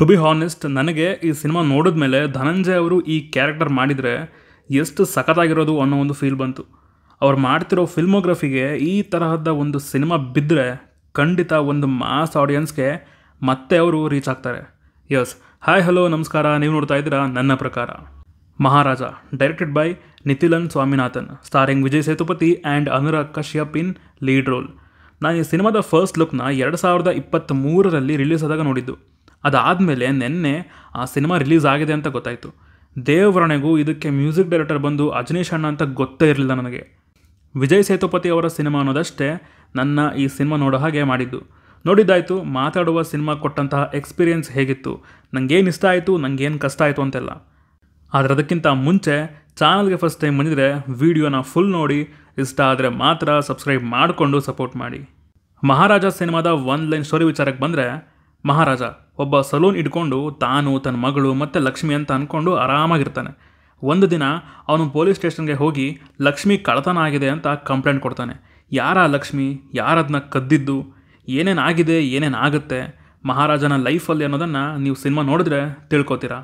To be honest, ನನಗೆ ಈ cinema ನೋಡಿದ್ಮೇಲೆ ಧನಂಜಯ್ ಅವರು ಈ ಕ್ಯಾರೆಕ್ಟರ್ ಮಾಡಿದರೆ ಎಷ್ಟು ಸಖತ್ತಾಗಿರೋದು ಅನ್ನೋ ಒಂದು ಫೀಲ್ ಬಂತು. ಅವ್ರು ಮಾಡ್ತಿರೋ ಫಿಲ್ಮೋಗ್ರಫಿಗೆ ಈ ತರಹದ ಒಂದು ಸಿನಿಮಾ ಬಿದ್ದರೆ ಖಂಡಿತ ಒಂದು ಮಾಸ್ ಆಡಿಯನ್ಸ್ಗೆ ಮತ್ತೆ ಅವರು ರೀಚ್ ಆಗ್ತಾರೆ. ಯಸ್, ಹಾಯ್ ಹಲೋ ನಮಸ್ಕಾರ, ನೀವು ನೋಡ್ತಾ ಇದ್ದೀರಾ ನನ್ನ ಪ್ರಕಾರ. Maharaja, directed by Nithilan Swaminathan, starring Vijay Sethupathi and Anurag Kashyap in lead role. ನಾನು ಈ ಸಿನಿಮಾದ ಫಸ್ಟ್ ಲುಕ್ನ 2023ರಲ್ಲಿ ರಿಲೀಸ್ ಆದಾಗ ನೋಡಿದ್ದು. ಅದಾದಮೇಲೆ ನಿನ್ನೆ ಆ ಸಿನಿಮಾ ರಿಲೀಸ್ ಆಗಿದೆ ಅಂತ ಗೊತ್ತಾಯಿತು. ದೇವರಣೆಗೂ ಇದಕ್ಕೆ ಮ್ಯೂಸಿಕ್ ಡೈರೆಕ್ಟರ್ ಬಂದು ಅಜನೀಶ್ ಅಣ್ಣ ಅಂತ ಗೊತ್ತೇ ಇರಲಿಲ್ಲ ನನಗೆ. ವಿಜಯ್ ಸೇತುಪತಿ ಅವರ ಸಿನಿಮಾ ಅನ್ನೋದಷ್ಟೇ ನನ್ನ ಈ ಸಿನಿಮಾ ನೋಡೋ ಹಾಗೆ ಮಾಡಿದ್ದು. ನೋಡಿದ್ದಾಯಿತು, ಮಾತಾಡುವ ಸಿನಿಮಾ ಕೊಟ್ಟಂತಹ ಎಕ್ಸ್ಪೀರಿಯೆನ್ಸ್ ಹೇಗಿತ್ತು, ನನಗೇನು ಇಷ್ಟ ಆಯಿತು, ನನಗೇನು ಕಷ್ಟ ಆಯಿತು ಅಂತೆಲ್ಲ. ಆದರೆ ಅದಕ್ಕಿಂತ ಮುಂಚೆ ಚಾನಲ್ಗೆ ಫಸ್ಟ್ ಟೈಮ್ ಬಂದಿದ್ರೆ ವಿಡಿಯೋನ ಫುಲ್ ನೋಡಿ, ಇಷ್ಟ ಆದರೆ ಮಾತ್ರ ಸಬ್ಸ್ಕ್ರೈಬ್ ಮಾಡಿಕೊಂಡು ಸಪೋರ್ಟ್ ಮಾಡಿ. ಮಹಾರಾಜ ಸಿನಿಮಾದ ಒನ್ ಲೈನ್ ಸ್ಟೋರಿ ವಿಚಾರಕ್ಕೆ ಬಂದರೆ, ಮಹಾರಾಜ ಒಬ್ಬ ಸಲೂನ್ ಇಟ್ಕೊಂಡು ತಾನು ತನ್ನ ಮಗಳು ಮತ್ತು ಲಕ್ಷ್ಮಿ ಅಂತ ಅಂದ್ಕೊಂಡು ಆರಾಮಾಗಿರ್ತಾನೆ. ಒಂದು ದಿನ ಅವನು ಪೊಲೀಸ್ ಸ್ಟೇಷನ್ಗೆ ಹೋಗಿ ಲಕ್ಷ್ಮಿ ಕಳ್ಳತನ ಆಗಿದೆ ಅಂತ ಕಂಪ್ಲೇಂಟ್ ಕೊಡ್ತಾನೆ. ಯಾರ ಲಕ್ಷ್ಮಿ, ಯಾರದನ್ನ ಕದ್ದಿದ್ದು, ಏನೇನಾಗಿದೆ, ಏನೇನಾಗುತ್ತೆ ಮಹಾರಾಜನ ಲೈಫಲ್ಲಿ ಅನ್ನೋದನ್ನು ನೀವು ಸಿನಿಮಾ ನೋಡಿದ್ರೆ ತಿಳ್ಕೊತೀರಾ.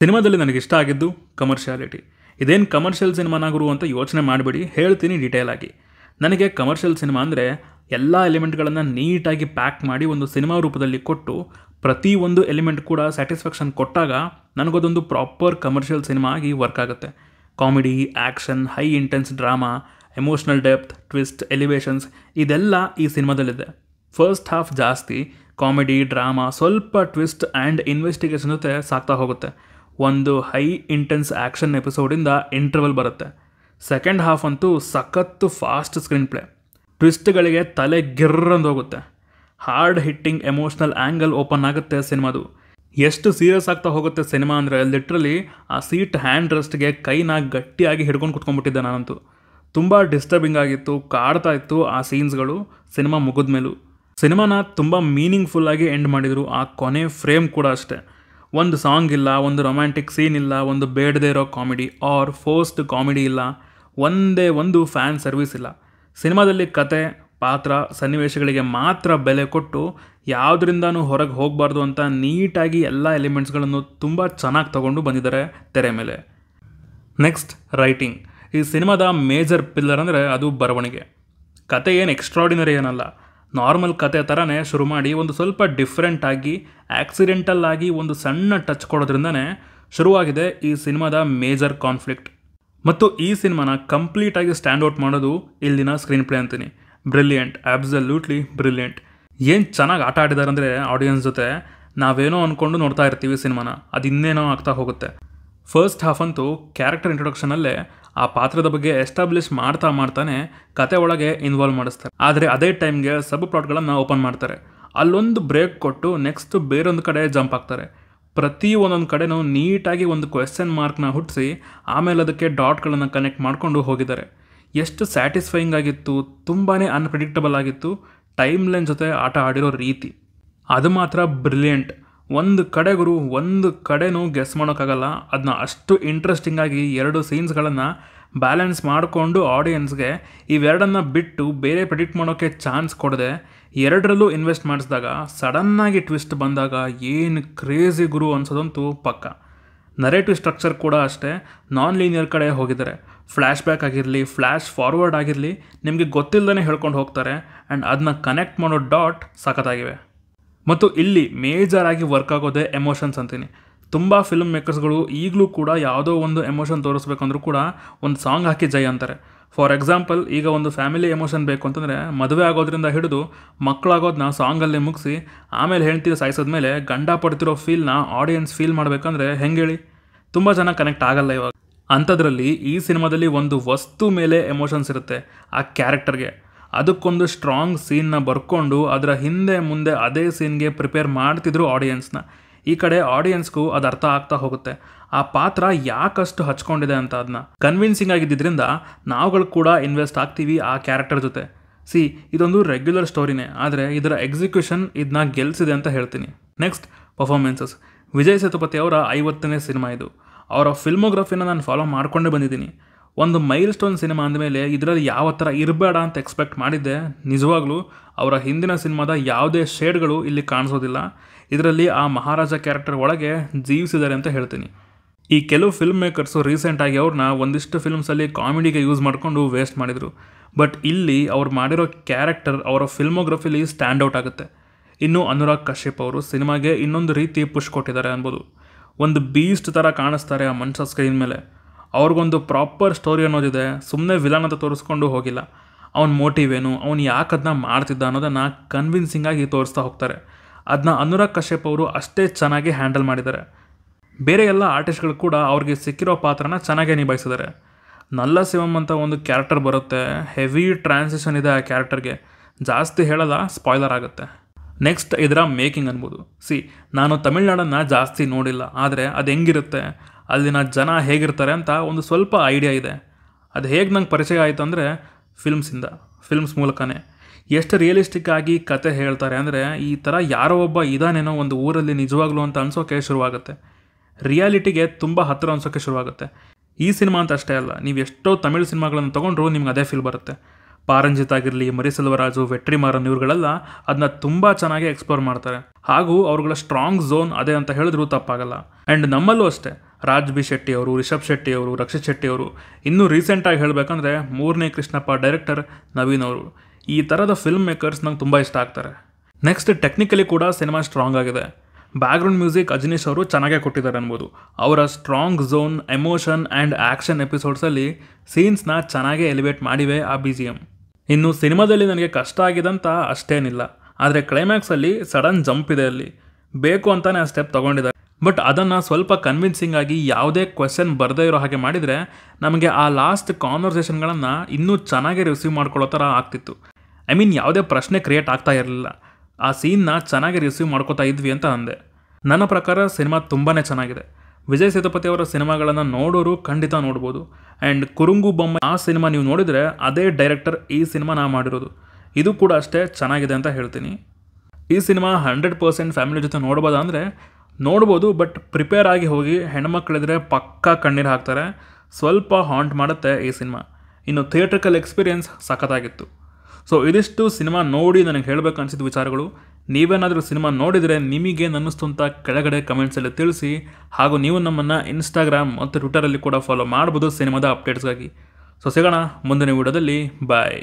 ಸಿನಿಮಾದಲ್ಲಿ ನನಗಿಷ್ಟ ಆಗಿದ್ದು ಕಮರ್ಷಿಯಾಲಿಟಿ. ಇದೇನು ಕಮರ್ಷಿಯಲ್ ಸಿನಿಮಾನ ಗುರು ಅಂತ ಯೋಚನೆ ಮಾಡಬೇಡಿ, ಹೇಳ್ತೀನಿ ಡೀಟೇಲ್ ಆಗಿ. ನನಗೆ ಕಮರ್ಷಿಯಲ್ ಸಿನಿಮಾ ಅಂದರೆ ಎಲ್ಲ ಎಲಿಮೆಂಟ್ಗಳನ್ನು ನೀಟಾಗಿ ಪ್ಯಾಕ್ ಮಾಡಿ ಒಂದು ಸಿನಿಮಾ ರೂಪದಲ್ಲಿ ಕೊಟ್ಟು ಪ್ರತಿ ಒಂದು ಎಲಿಮೆಂಟ್ ಕೂಡ ಸ್ಯಾಟಿಸ್ಫ್ಯಾಕ್ಷನ್ ಕೊಟ್ಟಾಗ ನನಗದೊಂದು ಪ್ರಾಪರ್ ಕಮರ್ಷಿಯಲ್ ಸಿನಿಮಾ ಆಗಿ ವರ್ಕ್ ಆಗುತ್ತೆ. Comedy, action, high intense drama, emotional depth, twist, elevations ಇದೆಲ್ಲ ಈ ಸಿನಿಮಾದಲ್ಲಿದೆ. ಫಸ್ಟ್ ಹಾಫ್ ಜಾಸ್ತಿ ಕಾಮಿಡಿ, ಡ್ರಾಮಾ, ಸ್ವಲ್ಪ ಟ್ವಿಸ್ಟ್ ಆ್ಯಂಡ್ ಇನ್ವೆಸ್ಟಿಗೇಷನ್ ಜೊತೆ ಸಾಕ್ತಾ ಹೋಗುತ್ತೆ. ಒಂದು ಹೈ ಇಂಟೆನ್ಸ್ ಆ್ಯಕ್ಷನ್ ಎಪಿಸೋಡಿಂದ ಇಂಟರ್ವಲ್ ಬರುತ್ತೆ. ಸೆಕೆಂಡ್ ಹಾಫ್ ಅಂತೂ ಸಖತ್ತು ಫಾಸ್ಟ್ ಸ್ಕ್ರೀನ್ ಪ್ಲೇ, ಟ್ವಿಸ್ಟ್ಗಳಿಗೆ ತಲೆ ಗಿರ್ರಂದೋಗುತ್ತೆ. Hard hitting emotional angle open ಆಗುತ್ತೆ ಸಿನಿಮಾದು. ಎಷ್ಟು ಸೀರಿಯಸ್ ಆಗ್ತಾ ಹೋಗುತ್ತೆ ಸಿನಿಮಾ ಅಂದರೆ ಲಿಟ್ರಲಿ ಆ ಸೀಟ್ ಹ್ಯಾಂಡ್ ರೆಸ್ಟ್ಗೆ ಕೈನ ಗಟ್ಟಿಯಾಗಿ ಹಿಡ್ಕೊಂಡು ಕುತ್ಕೊಂಡ್ಬಿಟ್ಟಿದ್ದೆ ನಾನಂತೂ. ತುಂಬ ಡಿಸ್ಟರ್ಬಿಂಗ್ ಆಗಿತ್ತು, ಕಾಡ್ತಾ ಇತ್ತು ಆ ಸೀನ್ಸ್ಗಳು. ಸಿನಿಮಾ ಮುಗಿದ ಮೇಲೂ ಸಿನಿಮಾನ ತುಂಬ ಮೀನಿಂಗ್ಫುಲ್ಲಾಗಿ ಎಂಡ್ ಮಾಡಿದರು. ಆ ಕೊನೆ ಫ್ರೇಮ್ ಕೂಡ ಅಷ್ಟೇ. ಒಂದು ಸಾಂಗ್ ಇಲ್ಲ, ಒಂದು ರೊಮ್ಯಾಂಟಿಕ್ ಸೀನ್ ಇಲ್ಲ, ಒಂದು ಬೇಡದೇ ಇರೋ ಕಾಮಿಡಿ ಆರ್ ಫೋರ್ಸ್ಡ್ ಕಾಮಿಡಿ ಇಲ್ಲ, ಒಂದೇ ಒಂದು ಫ್ಯಾನ್ ಸರ್ವಿಸ್ ಇಲ್ಲ. ಸಿನಿಮಾದಲ್ಲಿ ಕತೆ, ಪಾತ್ರ, ಸನ್ನಿವೇಶಗಳಿಗೆ ಮಾತ್ರ ಬೆಲೆ ಕೊಟ್ಟು ಯಾವುದರಿಂದನೂ ಹೊರಗೆ ಹೋಗಬಾರ್ದು ಅಂತ ನೀಟಾಗಿ ಎಲ್ಲ ಎಲಿಮೆಂಟ್ಸ್ಗಳನ್ನು ತುಂಬ ಚೆನ್ನಾಗಿ ತಗೊಂಡು ಬಂದಿದ್ದಾರೆ ತೆರೆ ಮೇಲೆ. Next, writing. ಈ ಸಿನಿಮಾದ ಮೇಜರ್ ಪಿಲ್ಲರ್ ಅಂದರೆ ಅದು ಬರವಣಿಗೆ. ಕತೆ ಏನು ಎಕ್ಸ್ಟ್ರಾಡಿನರಿ ಏನಲ್ಲ, ನಾರ್ಮಲ್ ಕತೆ ಥರನೇ ಶುರು ಮಾಡಿ ಒಂದು ಸ್ವಲ್ಪ ಡಿಫ್ರೆಂಟಾಗಿ ಆಕ್ಸಿಡೆಂಟಲ್ ಆಗಿ ಒಂದು ಸಣ್ಣ ಟಚ್ ಕೊಡೋದ್ರಿಂದನೇ ಶುರುವಾಗಿದೆ ಈ ಸಿನಿಮಾದ ಮೇಜರ್ ಕಾನ್ಫ್ಲಿಕ್ಟ್. ಮತ್ತು ಈ ಸಿನಿಮಾನ ಕಂಪ್ಲೀಟಾಗಿ ಸ್ಟ್ಯಾಂಡ್ ಔಟ್ ಮಾಡೋದು ಇಲ್ಲಿನ ಸ್ಕ್ರೀನ್ ಪ್ಲೇ ಅಂತೀನಿ. Brilliant, absolutely brilliant. ಏನು ಚೆನ್ನಾಗಿ ಆಟ ಆಡಿದ್ದಾರೆ ಅಂದರೆ ಆಡಿಯನ್ಸ್ ಜೊತೆ ನಾವೇನೋ ಅಂದ್ಕೊಂಡು ನೋಡ್ತಾ ಇರ್ತೀವಿ ಸಿನಿಮಾನ, ಅದು ಇನ್ನೇನೋ ಆಗ್ತಾ ಹೋಗುತ್ತೆ. ಫಸ್ಟ್ ಹಾಫ್ ಅಂತೂ ಕ್ಯಾರೆಕ್ಟರ್ ಇಂಟ್ರೊಡಕ್ಷನಲ್ಲೇ ಆ ಪಾತ್ರದ ಬಗ್ಗೆ ಎಸ್ಟಾಬ್ಲಿಷ್ ಮಾಡ್ತಾನೆ ಕತೆ ಒಳಗೆ ಇನ್ವಾಲ್ವ್ ಮಾಡಿಸ್ತಾರೆ. ಆದರೆ ಅದೇ ಟೈಮ್ಗೆ ಸಬ್ ಪ್ಲಾಟ್ಗಳನ್ನು ಓಪನ್ ಮಾಡ್ತಾರೆ. ಅಲ್ಲೊಂದು ಬ್ರೇಕ್ ಕೊಟ್ಟು ನೆಕ್ಸ್ಟ್ ಬೇರೊಂದು ಕಡೆ ಜಂಪ್ ಆಗ್ತಾರೆ. ಪ್ರತಿ ಒಂದೊಂದು ಕಡೆನೂ ನೀಟಾಗಿ ಒಂದು ಕ್ವೆಶ್ಚನ್ ಮಾರ್ಕ್ನ ಹುಟ್ಟಿಸಿ ಆಮೇಲೆ ಅದಕ್ಕೆ ಡಾಟ್ಗಳನ್ನು ಕನೆಕ್ಟ್ ಮಾಡಿಕೊಂಡು ಹೋಗಿದ್ದಾರೆ. ಎಷ್ಟು ಸ್ಯಾಟಿಸ್ಫೈಯಿಂಗ್ ಆಗಿತ್ತು, ತುಂಬಾ ಅನ್ಪ್ರೆಡಿಕ್ಟಬಲ್ ಆಗಿತ್ತು. ಟೈಮ್ ಲೈನ್ ಜೊತೆ ಆಟ ಆಡಿರೋ ರೀತಿ ಅದು ಮಾತ್ರ ಬ್ರಿಲಿಯಂಟ್. ಒಂದು ಕಡೆನೂ ಗೆಸ್ ಮಾಡೋಕ್ಕಾಗಲ್ಲ. ಅದನ್ನ ಅಷ್ಟು ಇಂಟ್ರೆಸ್ಟಿಂಗಾಗಿ ಎರಡು ಸೀನ್ಸ್ಗಳನ್ನು ಬ್ಯಾಲೆನ್ಸ್ ಮಾಡಿಕೊಂಡು ಆಡಿಯನ್ಸ್ಗೆ ಇವೆರಡನ್ನು ಬಿಟ್ಟು ಬೇರೆ ಪ್ರೆಡಿಕ್ಟ್ ಮಾಡೋಕ್ಕೆ ಚಾನ್ಸ್ ಕೊಡದೆ ಎರಡರಲ್ಲೂ ಇನ್ವೆಸ್ಟ್ ಮಾಡಿಸಿದಾಗ ಸಡನ್ನಾಗಿ ಟ್ವಿಸ್ಟ್ ಬಂದಾಗ ಏನು ಕ್ರೇಜಿ ಗುರು ಅನ್ಸೋದಂತೂ ಪಕ್ಕ. ನರೇಟಿವ್ ಸ್ಟ್ರಕ್ಚರ್ ಕೂಡ ಅಷ್ಟೇ ನಾನ್ ಲೀನಿಯರ್ ಕಡೆ ಹೋಗಿದ್ದಾರೆ. ಫ್ಲ್ಯಾಶ್ ಬ್ಯಾಕ್ ಆಗಿರಲಿ, ಫ್ಲ್ಯಾಶ್ ಫಾರ್ವರ್ಡ್ ಆಗಿರಲಿ, ನಿಮಗೆ ಗೊತ್ತಿಲ್ಲದೇ ಹೇಳ್ಕೊಂಡು ಹೋಗ್ತಾರೆ ಆ್ಯಂಡ್ ಅದನ್ನ ಕನೆಕ್ಟ್ ಮಾಡೋ ಡಾಟ್ ಸಖತ್ತಾಗಿವೆ. ಮತ್ತು ಇಲ್ಲಿ ಮೇಜರಾಗಿ ವರ್ಕ್ ಆಗೋದೇ ಎಮೋಷನ್ಸ್ ಅಂತೀನಿ. ತುಂಬ ಫಿಲ್ಮ್ ಮೇಕರ್ಸ್ಗಳು ಈಗಲೂ ಕೂಡ ಯಾವುದೋ ಒಂದು ಎಮೋಷನ್ ತೋರಿಸ್ಬೇಕಂದ್ರೂ ಕೂಡ ಒಂದು ಸಾಂಗ್ ಹಾಕಿ ಜೈ ಅಂತಾರೆ. ಫಾರ್ ಎಕ್ಸಾಂಪಲ್, ಈಗ ಒಂದು ಫ್ಯಾಮಿಲಿ ಎಮೋಷನ್ ಬೇಕು ಅಂತಂದರೆ ಮದುವೆ ಆಗೋದ್ರಿಂದ ಹಿಡಿದು ಮಕ್ಕಳಾಗೋದನ್ನ ಸಾಂಗಲ್ಲೇ ಮುಗಿಸಿ ಆಮೇಲೆ ಹೆಂಡ್ತಿ ಸಾಯಿಸೋದ್ಮೇಲೆ ಗಂಡ ಪಡ್ತಿರೋ ಫೀಲ್ನ ಆಡಿಯನ್ಸ್ ಫೀಲ್ ಮಾಡಬೇಕಂದ್ರೆ ಹೆಂಗೆ ಹೇಳಿ? ತುಂಬ ಜನ ಕನೆಕ್ಟ್ ಆಗಲ್ಲ ಇವಾಗ. ಅಂಥದ್ರಲ್ಲಿ ಈ ಸಿನಿಮಾದಲ್ಲಿ ಒಂದು ವಸ್ತು ಮೇಲೆ ಎಮೋಷನ್ಸ್ ಇರುತ್ತೆ, ಆ ಕ್ಯಾರೆಕ್ಟರ್ಗೆ. ಅದಕ್ಕೊಂದು ಸ್ಟ್ರಾಂಗ್ ಸೀನ್ನ ಬರ್ಕೊಂಡು ಅದರ ಹಿಂದೆ ಮುಂದೆ ಅದೇ ಸೀನ್ಗೆ ಪ್ರಿಪೇರ್ ಮಾಡ್ತಿದ್ರು ಆಡಿಯನ್ಸ್ನ. ಈ ಕಡೆ ಆಡಿಯನ್ಸ್ಗೂ ಅದು ಅರ್ಥ ಆಗ್ತಾ ಹೋಗುತ್ತೆ ಆ ಪಾತ್ರ ಯಾಕಷ್ಟು ಹಚ್ಕೊಂಡಿದೆ ಅಂತ. ಅದನ್ನ ಕನ್ವಿನ್ಸಿಂಗ್ ಆಗಿದ್ದರಿಂದ ನಾವುಗಳು ಕೂಡ ಇನ್ವೆಸ್ಟ್ ಆಗ್ತೀವಿ ಆ ಕ್ಯಾರೆಕ್ಟರ್ ಜೊತೆ. ಇದೊಂದು ರೆಗ್ಯುಲರ್ ಸ್ಟೋರಿನೇ, ಆದರೆ ಇದರ ಎಕ್ಸಿಕ್ಯೂಷನ್ ಇದನ್ನ ಗೆಲ್ಸಿದೆ ಅಂತ ಹೇಳ್ತೀನಿ. Next, performances. ವಿಜಯ್ ಸೇತುಪತಿ ಅವರ 50ನೇ ಸಿನಿಮಾ ಇದು. ಅವರ ಫಿಲ್ಮೋಗ್ರಫಿನ ನಾನು ಫಾಲೋ ಮಾಡಿಕೊಂಡೇ ಬಂದಿದ್ದೀನಿ. ಒಂದು ಮೈಲ್ ಸ್ಟೋನ್ ಸಿನಿಮಾ ಅಂದಮೇಲೆ ಇದರಲ್ಲಿ ಯಾವ ಥರ ಇರಬೇಡ ಅಂತ ಎಕ್ಸ್ಪೆಕ್ಟ್ ಮಾಡಿದ್ದೆ. ನಿಜವಾಗ್ಲೂ ಅವರ ಹಿಂದಿನ ಸಿನಿಮಾದ ಯಾವುದೇ ಶೇಡ್ಗಳು ಇಲ್ಲಿ ಕಾಣಿಸೋದಿಲ್ಲ. ಇದರಲ್ಲಿ ಆ ಮಹಾರಾಜ ಕ್ಯಾರೆಕ್ಟರ್ ಒಳಗೆ ಜೀವಿಸಿದ್ದಾರೆ ಅಂತ ಹೇಳ್ತೀನಿ. ಈ ಕೆಲವು ಫಿಲ್ಮ್ ಮೇಕರ್ಸು ರೀಸೆಂಟಾಗಿ ಅವ್ರನ್ನ ಒಂದಿಷ್ಟು ಫಿಲ್ಮ್ಸಲ್ಲಿ ಕಾಮಿಡಿಗೆ ಯೂಸ್ ಮಾಡಿಕೊಂಡು ವೇಸ್ಟ್ ಮಾಡಿದರು. ಬಟ್ ಇಲ್ಲಿ ಅವ್ರು ಮಾಡಿರೋ ಕ್ಯಾರೆಕ್ಟರ್ ಅವರ ಫಿಲ್ಮೋಗ್ರಫಿಲಿ ಸ್ಟ್ಯಾಂಡ್ ಔಟ್ ಆಗುತ್ತೆ. ಇನ್ನು ಅನುರಾಗ್ ಕಶ್ಯಪ್ ಅವರು ಸಿನಿಮಾಗೆ ಇನ್ನೊಂದು ರೀತಿ ಪುಷ್ ಕೊಟ್ಟಿದ್ದಾರೆ ಅನ್ಬೋದು. ಒಂದು ಬೀಸ್ಟ್ ಥರ ಕಾಣಿಸ್ತಾರೆ ಆ ಮನುಷ್ಯ ಸ್ಕ್ರೀನ್ ಮೇಲೆ. ಅವ್ರಿಗೊಂದು ಪ್ರಾಪರ್ ಸ್ಟೋರಿ ಅನ್ನೋದಿದೆ. ಸುಮ್ಮನೆ ವಿಲನ್ ಅಂತ ತೋರಿಸ್ಕೊಂಡು ಹೋಗಿಲ್ಲ. ಅವ್ನ ಮೋಟಿವ್ ಏನು, ಅವ್ನು ಯಾಕೆ ಅದನ್ನ ಮಾಡ್ತಿದ್ದ ಅನ್ನೋದನ್ನು ಕನ್ವಿನ್ಸಿಂಗಾಗಿ ತೋರಿಸ್ತಾ ಹೋಗ್ತಾರೆ. ಅದನ್ನ ಅನುರಾಗ್ ಕಶ್ಯಪ್ ಅವರು ಅಷ್ಟೇ ಚೆನ್ನಾಗಿ ಹ್ಯಾಂಡಲ್ ಮಾಡಿದ್ದಾರೆ. ಬೇರೆ ಎಲ್ಲ ಆರ್ಟಿಸ್ಟ್ಗಳು ಕೂಡ ಅವ್ರಿಗೆ ಸಿಕ್ಕಿರೋ ಪಾತ್ರನ ಚೆನ್ನಾಗೇ ನಿಭಾಯಿಸಿದ್ದಾರೆ. ನಲ್ಲ ಶಿವಮ್ ಅಂತ ಒಂದು ಕ್ಯಾರೆಕ್ಟರ್ ಬರುತ್ತೆ. ಹೆವಿ ಟ್ರಾನ್ಸಿಷನ್ ಇದೆ ಆ ಕ್ಯಾರೆಕ್ಟರ್ಗೆ. ಜಾಸ್ತಿ ಹೇಳಲ್ಲ, ಸ್ಪಾಯ್ಲರ್ ಆಗುತ್ತೆ. ನೆಕ್ಸ್ಟ್ ಇದರ ಮೇಕಿಂಗ್ ಅನ್ಬೋದು. ನಾನು ತಮಿಳ್ನಾಡನ್ನು ಜಾಸ್ತಿ ನೋಡಿಲ್ಲ, ಆದರೆ ಅದು ಹೆಂಗಿರುತ್ತೆ, ಅಲ್ಲಿನ ಜನ ಹೇಗಿರ್ತಾರೆ ಅಂತ ಒಂದು ಸ್ವಲ್ಪ ಐಡಿಯಾ ಇದೆ. ಅದು ಹೇಗೆ ನಂಗೆ ಪರಿಚಯ ಆಯಿತು ಅಂದರೆ ಫಿಲ್ಮ್ಸ್ ಮೂಲಕನೇ. ಎಷ್ಟು ರಿಯಲಿಸ್ಟಿಕ್ ಆಗಿ ಕತೆ ಹೇಳ್ತಾರೆ ಅಂದರೆ ಈ ಥರ ಯಾರೋ ಒಬ್ಬ ಇದಾನೇನೋ ಒಂದು ಊರಲ್ಲಿ ನಿಜವಾಗ್ಲೂ ಅಂತ ಅನ್ಸೋಕೆ ಶುರುವಾಗುತ್ತೆ. ರಿಯಾಲಿಟಿಗೆ ತುಂಬ ಹತ್ತಿರ ಅನ್ಸೋಕ್ಕೆ ಶುರುವಾಗುತ್ತೆ. ಈ ಸಿನಿಮಾ ಅಂತ ಅಷ್ಟೇ ಅಲ್ಲ, ನೀವು ಎಷ್ಟೋ ತಮಿಳು ಸಿನಿಮಾಗಳನ್ನು ತೊಗೊಂಡ್ರು ನಿಮ್ಗೆ ಅದೇ ಫೀಲ್ ಬರುತ್ತೆ. ಪಾರಂಜಿತ್ ಆಗಿರಲಿ, ಮರಿಸೆಲ್ವರಾಜು, ವೆಟ್ರಿಮಾರನ್ ಇವ್ರುಗಳೆಲ್ಲ ಅದನ್ನ ತುಂಬ ಚೆನ್ನಾಗಿ ಎಕ್ಸ್ಪ್ಲೋರ್ ಮಾಡ್ತಾರೆ. ಹಾಗೂ ಅವ್ರುಗಳ ಸ್ಟ್ರಾಂಗ್ ಝೋನ್ ಅದೇ ಅಂತ ಹೇಳಿದ್ರು ತಪ್ಪಾಗಲ್ಲ. ಆ್ಯಂಡ್ ನಮ್ಮಲ್ಲೂ ಅಷ್ಟೇ ರಾಜ್ ಬಿ ಶೆಟ್ಟಿ ಅವರು, ರಿಷಬ್ ಶೆಟ್ಟಿ ಅವರು, ರಕ್ಷಿತ್ ಶೆಟ್ಟಿ ಅವರು, ಇನ್ನೂ ರೀಸೆಂಟಾಗಿ ಹೇಳಬೇಕಂದ್ರೆ ಮೂರನೇ ಕೃಷ್ಣಪ್ಪ ಡೈರೆಕ್ಟರ್ ನವೀನ್ ಅವರು. ಈ ಥರದ ಫಿಲ್ಮ್ ಮೇಕರ್ಸ್ ನಂಗೆ ತುಂಬ ಇಷ್ಟ ಆಗ್ತಾರೆ. ನೆಕ್ಸ್ಟ್ ಟೆಕ್ನಿಕಲಿ ಕೂಡ ಸಿನಿಮಾ ಸ್ಟ್ರಾಂಗ್ ಆಗಿದೆ. ಬ್ಯಾಕ್ಗ್ರೌಂಡ್ ಮ್ಯೂಸಿಕ್ ಅಜನೀಶ್ ಅವರು ಚೆನ್ನಾಗೇ ಕೊಟ್ಟಿದ್ದಾರೆ ಅನ್ಬೋದು. ಅವರ strong zone, emotion and action ಎಪಿಸೋಡ್ಸಲ್ಲಿ ಸೀನ್ಸ್ನ ಚೆನ್ನಾಗೇ ಎಲಿವೇಟ್ ಮಾಡಿವೆ ಆ BGM. ಇನ್ನು ಸಿನಿಮಾದಲ್ಲಿ ನನಗೆ ಕಷ್ಟ ಆಗಿದಂತ ಅಷ್ಟೇನಿಲ್ಲ, ಆದರೆ ಕ್ಲೈಮ್ಯಾಕ್ಸಲ್ಲಿ ಸಡನ್ ಜಂಪ್ ಇದೆ. ಅಲ್ಲಿ ಬೇಕು ಅಂತಾನೆ ಆ ಸ್ಟೆಪ್ ತೊಗೊಂಡಿದ್ದಾರೆ. ಬಟ್ ಅದನ್ನು ಸ್ವಲ್ಪ ಕನ್ವಿನ್ಸಿಂಗ್ ಆಗಿ ಯಾವುದೇ ಕ್ವೆಶ್ಚನ್ ಬರದೇ ಇರೋ ಹಾಗೆ ಮಾಡಿದರೆ ನಮಗೆ ಆ ಲಾಸ್ಟ್ ಕಾನ್ವರ್ಸೇಷನ್ಗಳನ್ನು ಇನ್ನೂ ಚೆನ್ನಾಗಿ ರಿಸೀವ್ ಮಾಡ್ಕೊಳ್ಳೋ ಥರ ಆಗ್ತಿತ್ತು. ಯಾವುದೇ ಪ್ರಶ್ನೆ ಕ್ರಿಯೇಟ್ ಆಗ್ತಾ ಇರಲಿಲ್ಲ. ಆ ಸೀನ್ನ ಚೆನ್ನಾಗಿ ರಿಸೀವ್ ಮಾಡ್ಕೋತಾ ಇದ್ವಿ ಅಂತ ಅಂದೆ. ನನ್ನ ಪ್ರಕಾರ ಸಿನಿಮಾ ತುಂಬಾ ಚೆನ್ನಾಗಿದೆ. ವಿಜಯ್ ಸೇತುಪತಿ ಅವರ ಸಿನಿಮಾಗಳನ್ನು ನೋಡೋರು ಖಂಡಿತ ನೋಡ್ಬೋದು. ಆ್ಯಂಡ್ ಕುರುಂಗು ಬೊಮ್ಮ ಆ ಸಿನಿಮಾ ನೀವು ನೋಡಿದರೆ ಅದೇ ಡೈರೆಕ್ಟರ್ ಈ ಸಿನಿಮಾ ಮಾಡಿರೋದು. ಇದು ಕೂಡ ಅಷ್ಟೇ ಚೆನ್ನಾಗಿದೆ ಅಂತ ಹೇಳ್ತೀನಿ. ಈ ಸಿನಿಮಾ 100% ಫ್ಯಾಮಿಲಿ ಜೊತೆ ನೋಡ್ಬೋದಾ ಅಂದರೆ ನೋಡ್ಬೋದು. ಬಟ್ ಪ್ರಿಪೇರ್ ಆಗಿ ಹೋಗಿ. ಹೆಣ್ಮಕ್ಳಿದ್ರೆ ಪಕ್ಕಾ ಕಣ್ಣೀರು ಹಾಕ್ತಾರೆ. ಸ್ವಲ್ಪ ಹಾಂಟ್ ಮಾಡುತ್ತೆ ಈ ಸಿನಿಮಾ. ಇನ್ನು ಥಿಯೇಟ್ರಿಕಲ್ ಎಕ್ಸ್ಪೀರಿಯನ್ಸ್ ಸಖತ್ತಾಗಿತ್ತು. ಸೊ ಇದಿಷ್ಟು ಸಿನಿಮಾ ನೋಡಿ ನನಗೆ ಹೇಳಬೇಕು ಅನಿಸಿದ ವಿಚಾರಗಳು. ನೀವೇನಾದರೂ ಸಿನಿಮಾ ನೋಡಿದರೆ ನಿಮಗೇನು ಅನ್ನಿಸ್ತು ಅಂತ ಕೆಳಗಡೆ ಕಮೆಂಟ್ಸಲ್ಲಿ ತಿಳಿಸಿ. ಹಾಗೂ ನೀವು ನಮ್ಮನ್ನು ಇನ್ಸ್ಟಾಗ್ರಾಮ್ ಮತ್ತು ಟ್ವಿಟರಲ್ಲಿ ಕೂಡ ಫಾಲೋ ಮಾಡ್ಬೋದು ಸಿನಿಮಾದ ಅಪ್ಡೇಟ್ಸ್ಗಾಗಿ. ಸೊ ಸಿಗೋಣ ಮುಂದಿನ ವಿಡಿಯೋದಲ್ಲಿ. ಬಾಯ್.